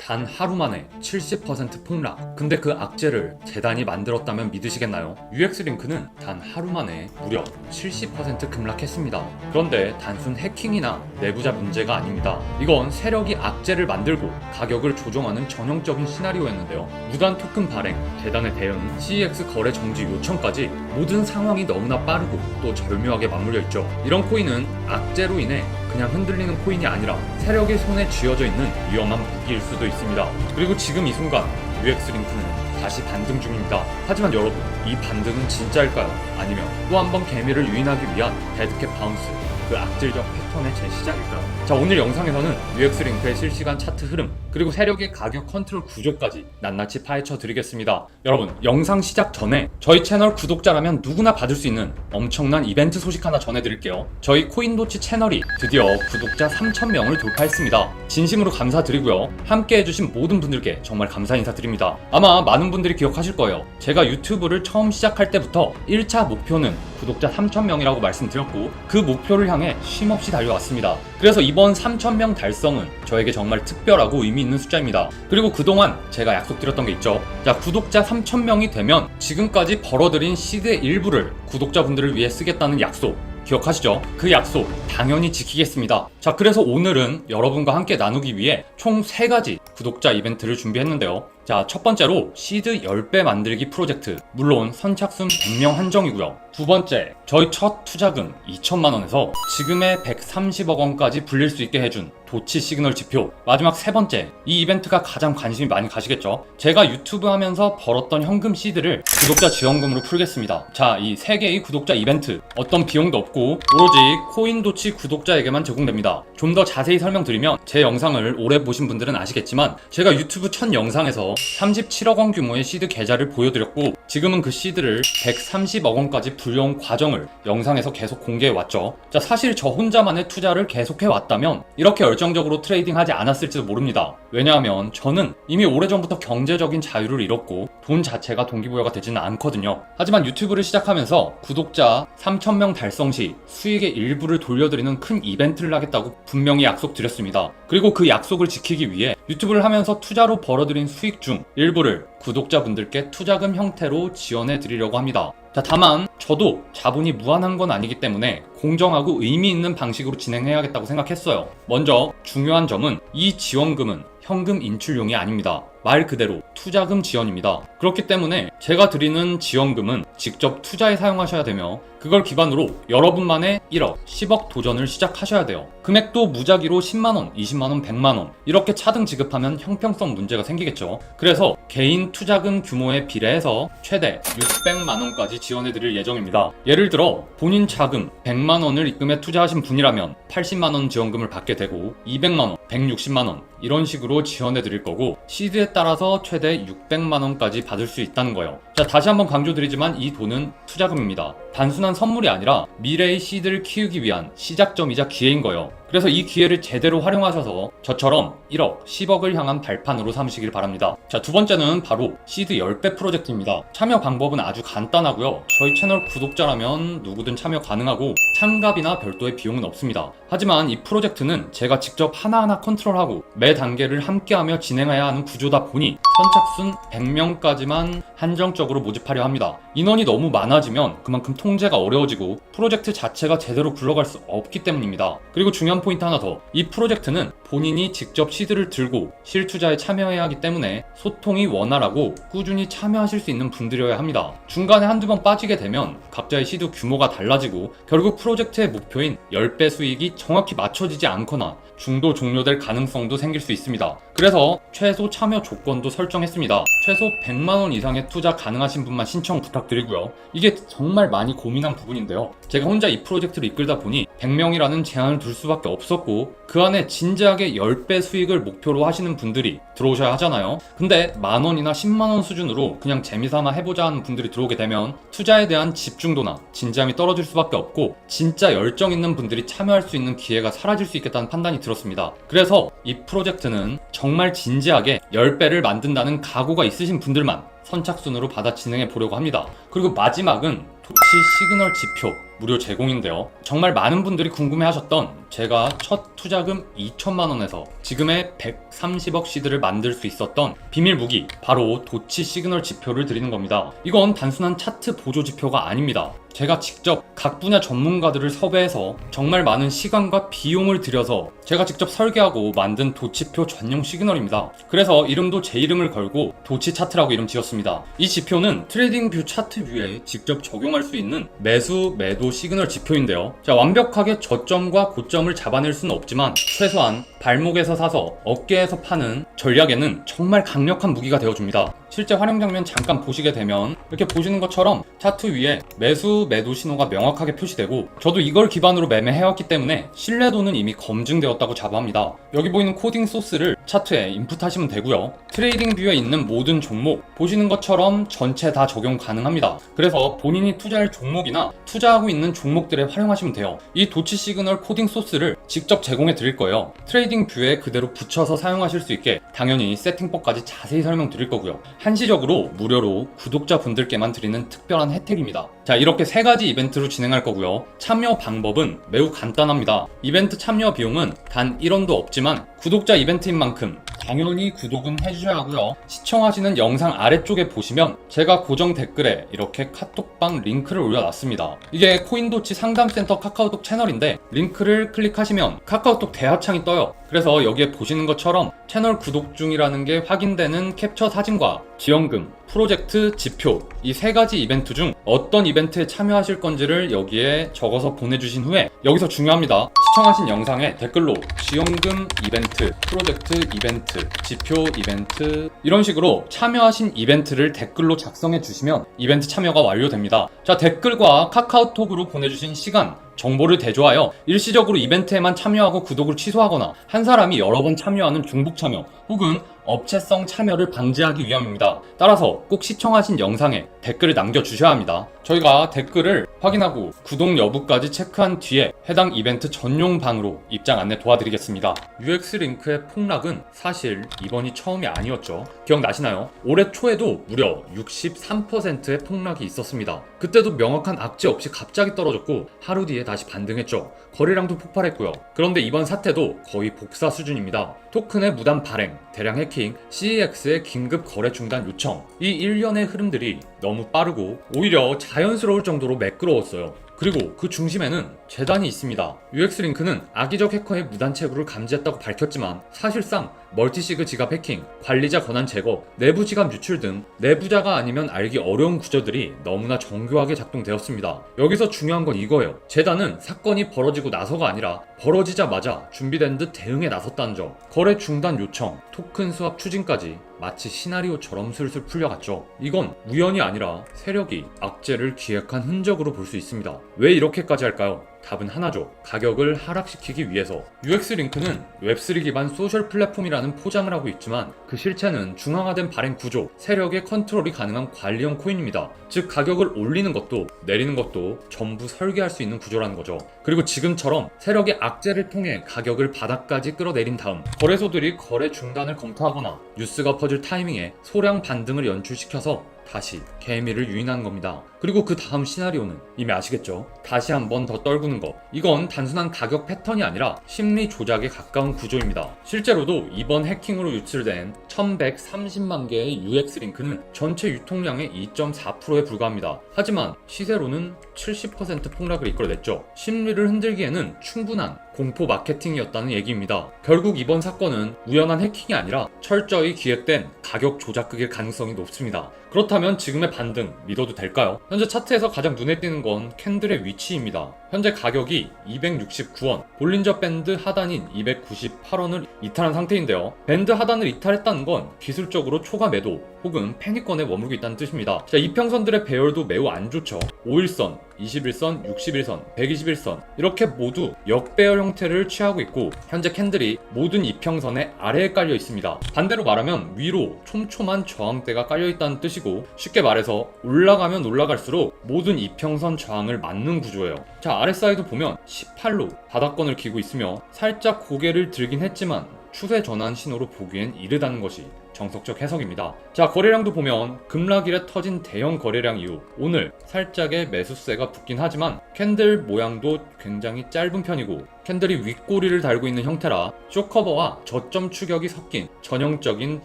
단 하루 만에 70% 폭락. 근데 그 악재를 재단이 만들었다면 믿으시겠나요? UX링크는 단 하루 만에 무려 70% 급락했습니다. 그런데 단순 해킹이나 내부자 문제가 아닙니다. 이건 세력이 악재를 만들고 가격을 조정하는 전형적인 시나리오였는데요. 무단 토큰 발행, 재단의 대응, CEX 거래 정지 요청까지 모든 상황이 너무나 빠르고 또 절묘하게 맞물려 있죠. 이런 코인은 악재로 인해 그냥 흔들리는 코인이 아니라 세력의 손에 쥐어져 있는 위험한 무기일 수도 있습니다. 그리고 지금 이 순간 UX링크는 다시 반등 중입니다. 하지만 여러분, 이 반등은 진짜일까요? 아니면 또 한 번 개미를 유인하기 위한 데드캣 바운스, 그 악질적 패턴의 재시작일까요? 자, 오늘 영상에서는 UX링크의 실시간 차트 흐름, 그리고 세력의 가격 컨트롤 구조까지 낱낱이 파헤쳐 드리겠습니다. 여러분, 영상 시작 전에 저희 채널 구독자라면 누구나 받을 수 있는 엄청난 이벤트 소식 하나 전해드릴게요. 저희 코인도치 채널이 드디어 구독자 3,000명을 돌파했습니다. 진심으로 감사드리고요. 함께 해주신 모든 분들께 정말 감사 인사드립니다. 아마 많은 분들이 기억하실 거예요. 제가 유튜브를 처음 시작할 때부터 1차 목표는 구독자 3,000명이라고 말씀드렸고, 그 목표를 향해 쉼없이 달려왔습니다. 그래서 이번 3,000명 달성은 저에게 정말 특별하고 의미 있는 숫자입니다. 그리고 그동안 제가 약속드렸던 게 있죠. 자, 구독자 3,000명이 되면 지금까지 벌어들인 시드의 일부를 구독자분들을 위해 쓰겠다는 약속 기억하시죠? 그 약속 당연히 지키겠습니다. 자, 그래서 오늘은 여러분과 함께 나누기 위해 총 3가지 구독자 이벤트를 준비했는데요. 자, 첫 번째로 시드 10배 만들기 프로젝트, 물론 선착순 100명 한정이고요. 두 번째, 저희 첫 투자금 2천만원에서 지금의 130억 원까지 불릴 수 있게 해준 도치 시그널 지표. 마지막 세 번째, 이 이벤트가 가장 관심이 많이 가시겠죠? 제가 유튜브 하면서 벌었던 현금 시드를 구독자 지원금으로 풀겠습니다. 자, 이 3개의 구독자 이벤트, 어떤 비용도 없고 오로지 코인도치 구독자에게만 제공됩니다. 좀 더 자세히 설명드리면, 제 영상을 오래 보신 분들은 아시겠지만 제가 유튜브 첫 영상에서 37억 원 규모의 시드 계좌를 보여드렸고, 지금은 그 시드를 130억 원까지 불려온 과정을 영상에서 계속 공개해왔죠. 자, 사실 저 혼자만의 투자를 계속해왔다면 이렇게 열정적으로 트레이딩하지 않았을지도 모릅니다. 왜냐하면 저는 이미 오래전부터 경제적인 자유를 잃었고 돈 자체가 동기부여가 되지는 않거든요. 하지만 유튜브를 시작하면서 구독자 3,000명 달성 시 수익의 일부를 돌려드리는 큰 이벤트를 하겠다고 분명히 약속드렸습니다. 그리고 그 약속을 지키기 위해 유튜브를 하면서 투자로 벌어들인 수익 중 일부를 구독자분들께 투자금 형태로 지원해 드리려고 합니다. 자, 다만 저도 자본이 무한한 건 아니기 때문에 공정하고 의미 있는 방식으로 진행해야겠다고 생각했어요. 먼저 중요한 점은 이 지원금은 현금 인출용이 아닙니다. 말 그대로 투자금 지원입니다. 그렇기 때문에 제가 드리는 지원금은 직접 투자에 사용하셔야 되며, 그걸 기반으로 여러분만의 1억, 10억 도전을 시작하셔야 돼요. 금액도 무작위로 10만원, 20만원, 100만원 이렇게 차등 지급하면 형평성 문제가 생기겠죠. 그래서 개인 투자금 규모에 비례해서 최대 600만원까지 지원해드릴 예정입니다. 예를 들어 본인 자금 100만원을 입금해 투자하신 분이라면 80만원 지원금을 받게 되고, 200만원, 160만원 이런 식으로 지원해드릴 거고, 시드에 따라서 최대 600만원까지 받을 수 있다는 거예요. 자, 다시 한번 강조드리지만 이 돈은 투자금입니다. 단순한 선물이 아니라 미래의 시드를 키우기 위한 시작점이자 기회인 거예요. 그래서 이 기회를 제대로 활용하셔서 저처럼 1억, 10억을 향한 발판으로 삼으시길 바랍니다. 자, 두 번째는 바로 시드 10배 프로젝트입니다. 참여 방법은 아주 간단하고요. 저희 채널 구독자라면 누구든 참여 가능하고 참가비나 별도의 비용은 없습니다. 하지만 이 프로젝트는 제가 직접 하나하나 컨트롤하고 매 단계를 함께하며 진행해야 하는 구조다 보니 선착순 100명까지만 한정적으로 모집하려 합니다. 인원이 너무 많아지면 그만큼 통제가 어려워지고 프로젝트 자체가 제대로 굴러갈 수 없기 때문입니다. 그리고 중요한 포인트 하나 더, 이 프로젝트는 본인이 직접 시드를 들고 실투자에 참여해야 하기 때문에 소통이 원활하고 꾸준히 참여하실 수 있는 분들이어야 합니다. 중간에 한두 번 빠지게 되면 각자의 시드 규모가 달라지고 결국 프로젝트의 목표인 10배 수익이 정확히 맞춰지지 않거나 중도 종료될 가능성도 생길 수 있습니다. 그래서 최소 참여 조건도 설정했습니다. 최소 100만원 이상의 투자 가능하신 분만 신청 부탁드리고요. 이게 정말 많이 고민한 부분인데요. 제가 혼자 이 프로젝트를 이끌다 보니 100명이라는 제한을 둘 수밖에 없었고, 그 안에 진지하게 10배 수익을 목표로 하시는 분들이 들어오셔야 하잖아요. 근데 만원이나 10만원 수준으로 그냥 재미삼아 해보자 하는 분들이 들어오게 되면 투자에 대한 집중도나 진지함이 떨어질 수밖에 없고, 진짜 열정 있는 분들이 참여할 수 있는 기회가 사라질 수 있겠다는 판단이 들었습니다. 그래서 이 프로젝트는 정말 진지하게 10배를 만든다는 각오가 있으신 분들만 선착순으로 받아 진행해 보려고 합니다. 그리고 마지막은 도치 시그널 지표, 무료 제공인데요. 정말 많은 분들이 궁금해하셨던 제가 첫 투자금 2천만 원에서 지금의 130억 시드를 만들 수 있었던 비밀 무기, 바로 도치 시그널 지표를 드리는 겁니다. 이건 단순한 차트 보조 지표가 아닙니다. 제가 직접 각 분야 전문가들을 섭외해서 정말 많은 시간과 비용을 들여서 제가 직접 설계하고 만든 도치표 전용 시그널입니다. 그래서 이름도 제 이름을 걸고 도치 차트라고 이름 지었습니다. 이 지표는 트레이딩 뷰 차트 뷰에 직접 적용할 수 있는 매수, 매도 시그널 지표인데요. 자, 완벽하게 저점과 고점을 잡아낼 수는 없지만 최소한 발목에서 사서 어깨에서 파는 전략에는 정말 강력한 무기가 되어줍니다. 실제 활용 장면 잠깐 보시게 되면 이렇게 보시는 것처럼 차트 위에 매수, 매도 신호가 명확하게 표시되고, 저도 이걸 기반으로 매매해왔기 때문에 신뢰도는 이미 검증되었다고 자부합니다. 여기 보이는 코딩 소스를 차트에 인풋하시면 되고요. 트레이딩 뷰에 있는 모든 종목 보시는 것처럼 전체 다 적용 가능합니다. 그래서 본인이 투자할 종목이나 투자하고 있는 종목들에 활용하시면 돼요. 이 도치 시그널 코딩 소스를 직접 제공해 드릴 거예요. 트레이딩 뷰에 그대로 붙여서 사용하실 수 있게 당연히 세팅법까지 자세히 설명드릴 거고요. 한시적으로 무료로 구독자분들께만 드리는 특별한 혜택입니다. 자, 이렇게 3가지 이벤트로 진행할 거고요. 참여 방법은 매우 간단합니다. 이벤트 참여 비용은 단 1원도 없지만 구독자 이벤트인 만큼 당연히 구독은 해주셔야 하고요. 시청하시는 영상 아래쪽에 보시면 제가 고정 댓글에 이렇게 카톡방 링크를 올려놨습니다. 이게 코인도치 상담센터 카카오톡 채널인데 링크를 클릭하시면 카카오톡 대화창이 떠요. 그래서 여기에 보시는 것처럼 채널 구독 중이라는 게 확인되는 캡처 사진과 지원금, 프로젝트 지표, 이 3가지 이벤트 중 어떤 이벤트에 참여하실 건지를 여기에 적어서 보내주신 후에, 여기서 중요합니다. 시청하신 영상에 댓글로 지원금 이벤트, 프로젝트 이벤트, 지표 이벤트, 이런 식으로 참여하신 이벤트를 댓글로 작성해 주시면 이벤트 참여가 완료됩니다. 자, 댓글과 카카오톡으로 보내주신 시간, 정보를 대조하여 일시적으로 이벤트에만 참여하고 구독을 취소하거나 한 사람이 여러 번 참여하는 중복 참여 혹은 업체성 참여를 방지하기 위함입니다. 따라서 꼭 시청하신 영상에 댓글을 남겨주셔야 합니다. 저희가 댓글을 확인하고 구독 여부까지 체크한 뒤에 해당 이벤트 전용 방으로 입장 안내 도와드리겠습니다. UX링크의 폭락은 사실 이번이 처음이 아니었죠. 기억나시나요? 올해 초에도 무려 63%의 폭락이 있었습니다. 그때도 명확한 악재 없이 갑자기 떨어졌고 하루 뒤에 다시 반등했죠. 거래량도 폭발했고요. 그런데 이번 사태도 거의 복사 수준입니다. 토큰의 무단 발행, 대량 해킹, CEX의 긴급 거래 중단 요청, 이 일련의 흐름들이 너무 빠르고 오히려 자연스러울 정도로 매끄러웠어요. 그리고 그 중심에는 재단이 있습니다. UX링크는 악의적 해커의 무단 채굴을 감지했다고 밝혔지만 사실상 멀티시그 지갑 해킹, 관리자 권한 제거, 내부 지갑 유출 등 내부자가 아니면 알기 어려운 구조들이 너무나 정교하게 작동되었습니다. 여기서 중요한 건 이거예요. 재단은 사건이 벌어지고 나서가 아니라 벌어지자마자 준비된 듯 대응에 나섰다는 점. 거래 중단 요청, 토큰 수합 추진까지 마치 시나리오처럼 술술 풀려갔죠. 이건 우연이 아니라 세력이 악재를 기획한 흔적으로 볼 수 있습니다. 왜 이렇게까지 할까요? 답은 하나죠. 가격을 하락시키기 위해서. UX링크는 웹3 기반 소셜 플랫폼이라는 포장을 하고 있지만 그 실체는 중앙화된 발행 구조, 세력의 컨트롤이 가능한 관리형 코인입니다. 즉 가격을 올리는 것도 내리는 것도 전부 설계할 수 있는 구조라는 거죠. 그리고 지금처럼 세력의 악재를 통해 가격을 바닥까지 끌어내린 다음 거래소들이 거래 중단을 검토하거나 뉴스가 퍼질 타이밍에 소량 반등을 연출시켜서 다시 개미를 유인하는 겁니다. 그리고 그 다음 시나리오는 이미 아시겠죠? 다시 한번 더 떨구는 것. 이건 단순한 가격 패턴이 아니라 심리 조작에 가까운 구조입니다. 실제로도 이번 해킹으로 유출된 1130만 개의 UX링크는 전체 유통량의 2.4%에 불과합니다. 하지만 시세로는 70% 폭락을 이끌어냈죠. 심리를 흔들기에는 충분한 공포 마케팅이었다는 얘기입니다. 결국 이번 사건은 우연한 해킹이 아니라 철저히 기획된 가격 조작극일 가능성이 높습니다. 그렇다면 지금의 반등 믿어도 될까요? 현재 차트에서 가장 눈에 띄는 건 캔들의 위치입니다. 현재 가격이 269원, 볼린저 밴드 하단인 298원을 이탈한 상태인데요. 밴드 하단을 이탈했다는 건 기술적으로 초과 매도 혹은 패닉권에 머물고 있다는 뜻입니다. 자, 이평선들의 배열도 매우 안 좋죠. 5일선, 21선, 61선, 121선 이렇게 모두 역배열 형태를 취하고 있고 현재 캔들이 모든 이평선의 아래에 깔려 있습니다. 반대로 말하면 위로 촘촘한 저항대가 깔려 있다는 뜻이고, 쉽게 말해서 올라가면 올라갈수록 모든 이평선 저항을 맞는 구조예요. 자, 아랫사이도 보면 18로 바닥권을 기고 있으며 살짝 고개를 들긴 했지만 추세 전환 신호로 보기엔 이르다는 것이 정석적 해석입니다. 자, 거래량도 보면 급락일에 터진 대형 거래량 이후 오늘 살짝의 매수세가 붙긴 하지만 캔들 모양도 굉장히 짧은 편이고 캔들이 윗꼬리를 달고 있는 형태라 쇼커버와 저점 추격이 섞인 전형적인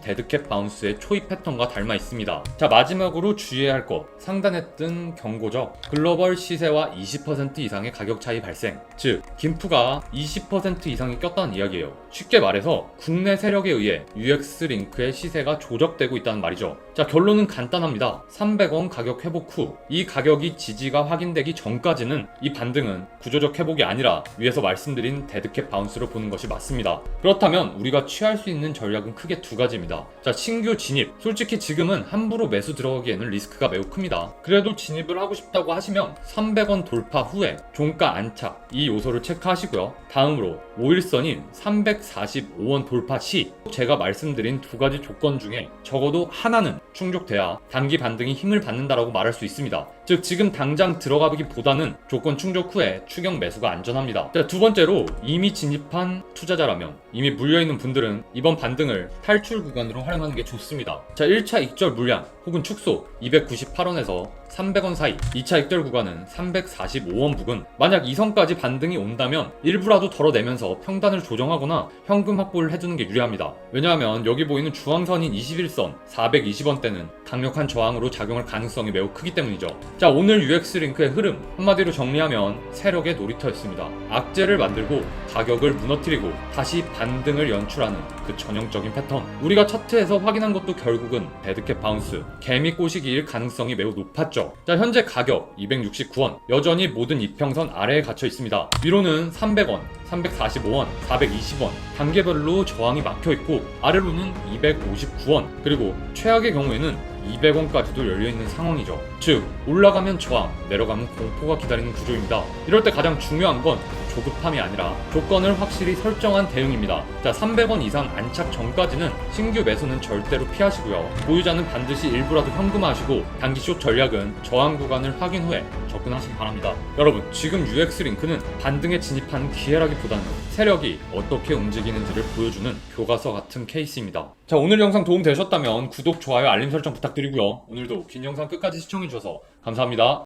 데드캣 바운스의 초입 패턴과 닮아 있습니다. 자, 마지막으로 주의해야 할 것, 상단에 뜬 경고적 글로벌 시세와 20% 이상의 가격 차이 발생, 즉 김프가 20% 이상이 꼈다는 이야기예요. 쉽게 말해서 국내 세력에 의해 UX링크의 시세가 조작되고 있다는 말이죠. 자, 결론은 간단합니다. 300원 가격 회복 후 이 가격이 지지가 확인되기 전까지는 이 반등은 구조적 회복이 아니라 위에서 말씀드린 데드캣 바운스로 보는 것이 맞습니다. 그렇다면 우리가 취할 수 있는 전략은 크게 두 가지입니다. 자, 신규 진입. 솔직히 지금은 함부로 매수 들어가기에는 리스크가 매우 큽니다. 그래도 진입을 하고 싶다고 하시면 300원 돌파 후에 종가 안착, 이 요소를 체크하시고요. 다음으로 5일선인 345원 돌파 시 제가 말씀드린 두 가지 조건 중에 적어도 하나는 충족돼야 단기 반등이 힘을 받는다라고 말할 수 있습니다. 즉 지금 당장 들어가기보다는 조건 충족 후에 추격 매수가 안전합니다. 자, 두 번째로 이미 진입한 투자자라면, 이미 물려있는 분들은 이번 반등을 탈출 구간으로 활용하는 게 좋습니다. 자, 1차 익절 물량 혹은 축소 298원에서 300원 사이, 2차 익절 구간은 345원 부근. 만약 이선까지 반등이 온다면 일부라도 덜어내면서 평단을 조정하거나 현금 확보를 해두는 게 유리합니다. 왜냐하면 여기 보이는 주황선인 21선 420원대는 강력한 저항으로 작용할 가능성이 매우 크기 때문이죠. 자, 오늘 UX링크의 흐름 한마디로 정리하면 세력의 놀이터였습니다. 악재를 만들고 가격을 무너뜨리고 다시 반등을 연출하는 그 전형적인 패턴. 우리가 차트에서 확인한 것도 결국은 데드캣 바운스, 개미 꼬시기일 가능성이 매우 높았죠. 자, 현재 가격 269원, 여전히 모든 이평선 아래에 갇혀 있습니다. 위로는 300원, 345원, 420원 단계별로 저항이 막혀 있고 아래로는 259원, 그리고 최악의 경우에는 200원까지도 열려있는 상황이죠. 즉 올라가면 저항, 내려가면 공포가 기다리는 구조입니다. 이럴 때 가장 중요한 건 조급함이 아니라 조건을 확실히 설정한 대응입니다. 자, 300원 이상 안착 전까지는 신규 매수는 절대로 피하시고요. 보유자는 반드시 일부라도 현금화하시고 단기 숏 전략은 저항 구간을 확인 후에 접근하시기 바랍니다. 여러분, 지금 UX링크는 반등에 진입한 기회라기보다는 세력이 어떻게 움직이는지를 보여주는 교과서 같은 케이스입니다. 자, 오늘 영상 도움 되셨다면 구독, 좋아요, 알림 설정 부탁드리고요. 오늘도 긴 영상 끝까지 시청해주셔서 감사합니다.